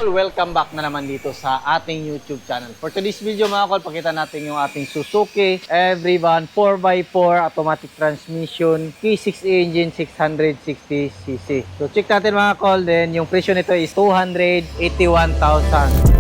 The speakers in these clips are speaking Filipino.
Welcome back na naman dito sa ating YouTube channel. For today's video mga kol, pakita natin yung ating Suzuki Everyvan 4x4 automatic transmission K6 engine 660cc. So check natin mga kol, then yung presyo nito is 281,000.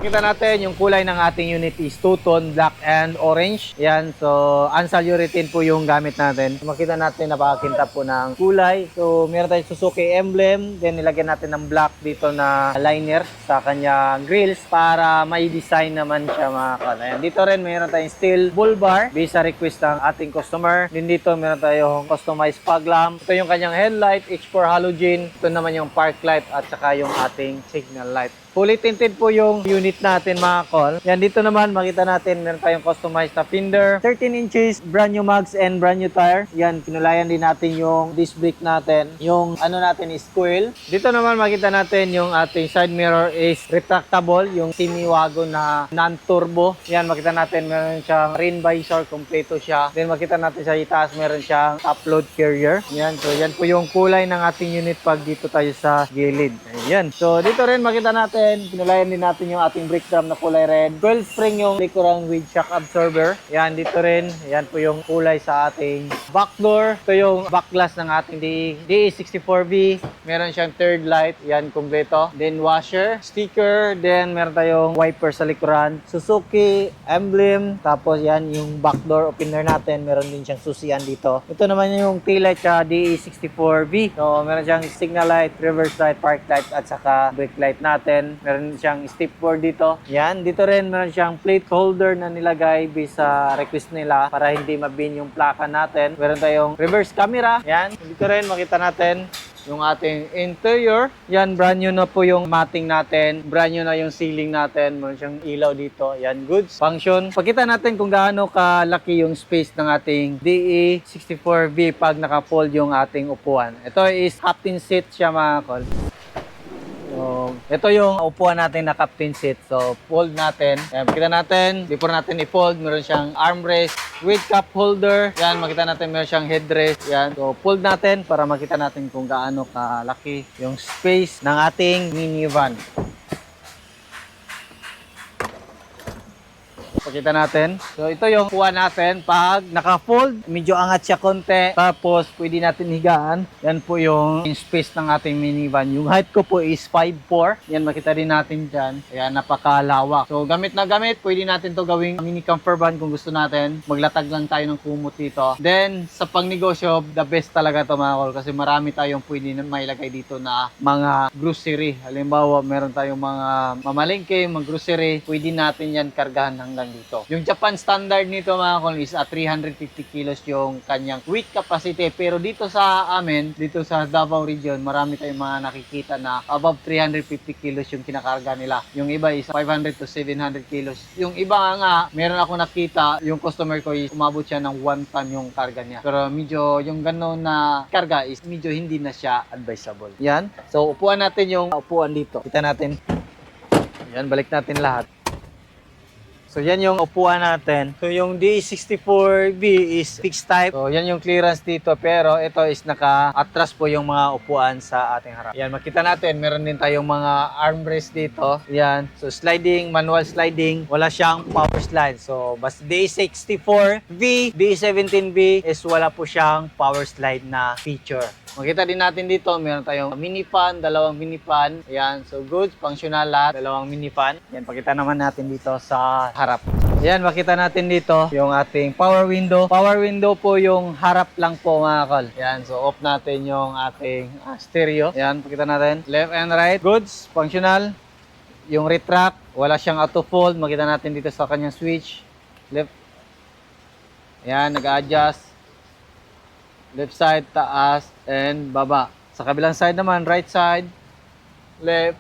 Kita natin yung kulay ng ating unit is two-tone, black and orange. Yan, so unsalurated po yung gamit natin. Makita natin napakakintab po ng kulay. So meron tayong Suzuki emblem, then nilagyan natin ng black dito na liner sa kanyang grills para may design naman siya mga kol. Ayan, dito rin meron tayong steel bull bar based sa request ng ating customer. Din dito meron tayong customized fog lamp. Ito yung kanyang headlight, H4 halogen. Ito naman yung park light at saka yung ating signal light. Fully tinted po yung unit natin mga kol. Yan, dito naman makita natin meron tayong customized na fender. 13 inches, brand new mags and brand new tire. Yan, kinulayan din natin yung disc brake natin. Yung ano natin is coil. Dito naman makita natin yung ating side mirror is retractable. Yung semi-wagon na non-turbo. Yan, makita natin meron siyang rain visor, kompleto siya. Then makita natin sa itaas meron siyang top load carrier. Yan, so yan po yung kulay ng ating unit pag dito tayo sa gilid. Ayan. So dito rin makita natin pinulayan din natin yung ating brake drum na kulay red. 12 spring yung likurang with shock absorber. Yan, dito rin. Yan po yung kulay sa ating back door. Ito yung back glass ng ating DE64V. Meron siyang third light. Yan, kompleto. Then washer, sticker. Then meron tayong wiper sa likuran. Suzuki emblem. Tapos yan yung back door opener natin. Meron din siyang susian dito. Ito naman yung tail light sa DE64V. So meron siyang signal light, reverse light, park light at saka brake light natin. Meron siyang step board dito. Yan, dito rin meron siyang plate holder na nilagay based sa request nila para hindi mabin yung plaka natin. Meron tayong reverse camera. Yan, dito rin makita natin yung ating interior. Yan, brand new na po yung matting natin. Brand new na yung ceiling natin. Meron siyang ilaw dito. Yan, goods. Function. Pakita natin kung gaano kalaki yung space ng ating DE64V pag naka-fold yung ating upuan. Ito is captain seat siya mga kol. So, ito yung upuan natin na captain seat. So, fold natin. Ayan, makita natin, before natin i-fold, meron siyang armrest with cup holder. Yan, makita natin meron siyang headrest. Yan. So, fold natin para makita natin kung gaano kalaki yung space ng ating minivan. Pakita natin. So, ito yung upuan natin. Pag naka-fold, medyo angat siya konti. Tapos, pwede natin higaan. Yan po yung space ng ating minivan. Yung height ko po is 5'4". Yan, makita din natin dyan. Ayan, napakalawak. So, gamit na gamit. Pwede natin to gawing mini camper van kung gusto natin. Maglatag lang tayo ng kumot dito. Then, sa pangnegosyo, the best talaga to mga kol. Kasi marami tayong pwede na mailagay dito na mga grocery. Halimbawa, meron tayong mga mamalengke, mga grocery. Pwede natin yan kargahan hanggang dito. Yung Japan standard nito mga kol is 350 kilos yung kanyang weight capacity. Pero dito sa amin, dito sa Davao region, marami tayong mga nakikita na above 350 kilos yung kinakarga nila. Yung iba is 500 to 700 kilos. Yung iba nga, meron ako nakita, yung customer ko is umabot siya ng 1 ton yung karga niya. Pero medyo yung gano'n na karga is medyo hindi na siya advisable. Yan. So upuan natin yung upuan dito. Kita natin. Yan, balik natin lahat. So yan yung upuan natin. So yung DE64V is fixed type. So yan yung clearance dito. Pero ito is naka-atras po yung mga upuan sa ating harap. Yan, makita natin. Meron din tayong mga armrest dito. Yan. So sliding, manual sliding. Wala siyang power slide. So basta DE64V, DE17V is wala po siyang power slide na feature. Makita din natin dito, meron tayong mini fan, dalawang mini fan. Ayan, so good, functional lahat, dalawang mini fan. Ayan, pakita naman natin dito sa harap. Ayan, makita natin dito yung ating power window. Power window po yung harap lang po mga kol. Ayan, so off natin yung ating stereo. Ayan, pakita natin. Left and right, goods, functional. Yung retract, wala siyang auto fold. Makita natin dito sa kanyang switch. Left. Ayan, nag-adjust. Left side, taas, and baba. Sa kabilang side naman, right side, left.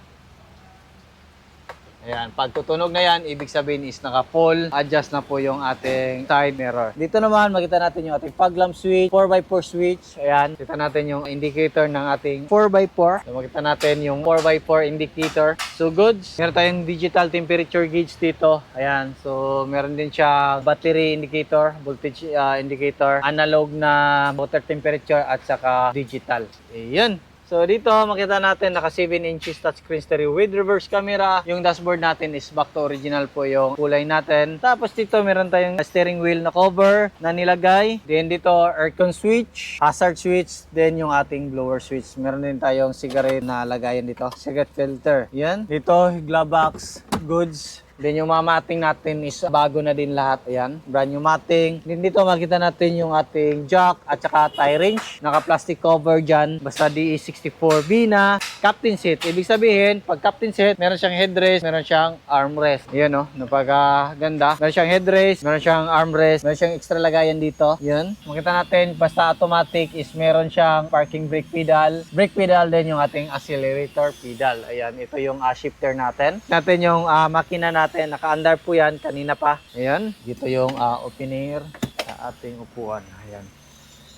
Ayan, pag tutunog na yan, ibig sabihin is naka-full adjust na po yung ating side mirror. Dito naman, makita natin yung ating fog lamp switch, 4x4 switch. Ayan, kita natin yung indicator ng ating 4x4. So, makita natin yung 4x4 indicator. So, goods. Meron tayong digital temperature gauge dito. Ayan, so meron din siya battery indicator, voltage indicator, analog na water temperature at saka digital. Ayan. So dito makita natin naka 7 inches touchscreen stereo with reverse camera. Yung dashboard natin is back to original po yung kulay natin. Tapos dito meron tayong steering wheel na cover na nilagay. Then dito aircon switch, hazard switch, then yung ating blower switch. Meron din tayong cigarette na lagayan dito, cigarette filter. Yan. Dito glove box, goods. Then yung mga matting natin is bago na din lahat. Ayan, brand new matting. Then dito makita natin yung ating jack at saka tie wrench. Naka-plastic cover dyan. Basta DE64B na. Captain seat. Ibig sabihin, pag captain seat, meron siyang headrest, meron siyang armrest. Ayan o, napakaganda. Meron siyang headrest, meron siyang armrest, meron siyang extra lagayan dito. Ayan. Makita natin, basta automatic is meron siyang parking brake pedal. Brake pedal din yung ating accelerator pedal. Ayan, ito yung shifter natin. Natin yung makina natin. Naka-under po yan kanina pa. Ayan. Dito yung opener sa ating upuan. Ayan.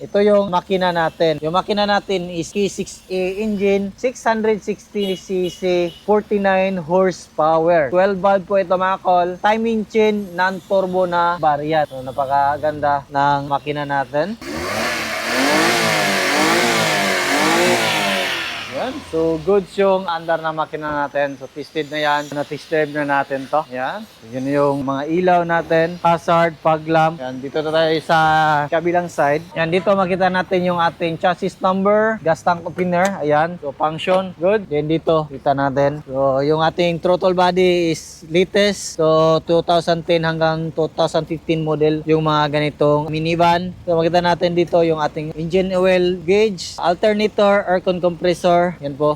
Ito yung makina natin. Yung makina natin is K6A engine, 660cc, 49 horsepower. 12 valve po ito mga kol. Timing chain, non-turbo na variant. So, napakaganda ng makina natin. Yan. So, goods yung under na makina natin. So, tested na yan. Na-test drive na natin to. Yan. So, yun yung mga ilaw natin. Hazard, fog lamp. Yan. Dito na tayo sa kabilang side. Yan. Dito makita natin yung ating chassis number. Gas tank opener. Ayan. So, function. Good. Then dito, kita natin. So, yung ating throttle body is latest. So, 2010 hanggang 2015 model yung mga ganitong minivan. So, makita natin dito yung ating engine oil gauge, alternator, aircon compressor. Yan po.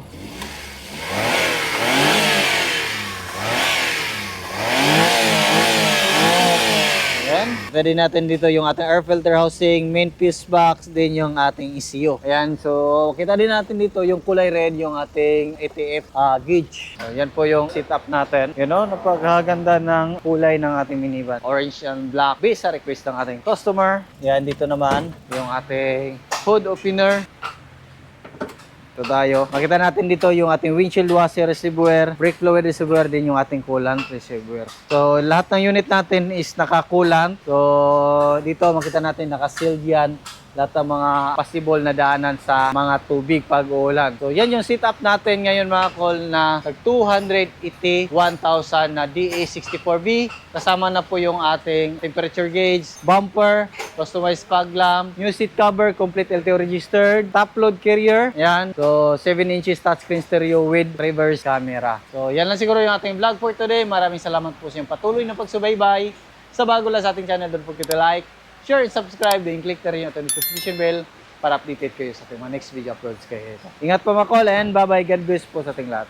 Ayan. Pwede natin dito yung ating air filter housing, main fuse box, din yung ating ECU. Ayan. So, kita din natin dito yung kulay red, yung ating ATF gauge. So, yan po yung setup natin. You know, napakaganda ng kulay ng ating minivan. Orange and black. Based sa request ng ating customer. Yan. Dito naman yung ating hood opener. Ito tayo. Makita natin dito yung ating windshield washer reservoir, brake fluid reservoir, din yung ating coolant reservoir. So, lahat ng unit natin is naka-coolant. So, dito makita natin naka-sealed yan. Lahat ng mga possible na daanan sa mga tubig pag uulan. So, yan yung setup natin ngayon mga kol na 281,000 na DA64B. Kasama na po yung ating temperature gauge, bumper, customized fog lamp, new seat cover, complete LTO registered, top load carrier. Yan. So, 7 inches touchscreen stereo with reverse camera. So, yan lang siguro yung ating vlog for today. Maraming salamat po sa inyong patuloy na pagsubaybay. Sa bago lang sa ating channel, don't forget to like, share, and subscribe, then click na rin yung notification bell para updated kayo sa ating mga next video uploads kayo. Ingat po mga kol, and bye-bye. God bless po sa ating lahat.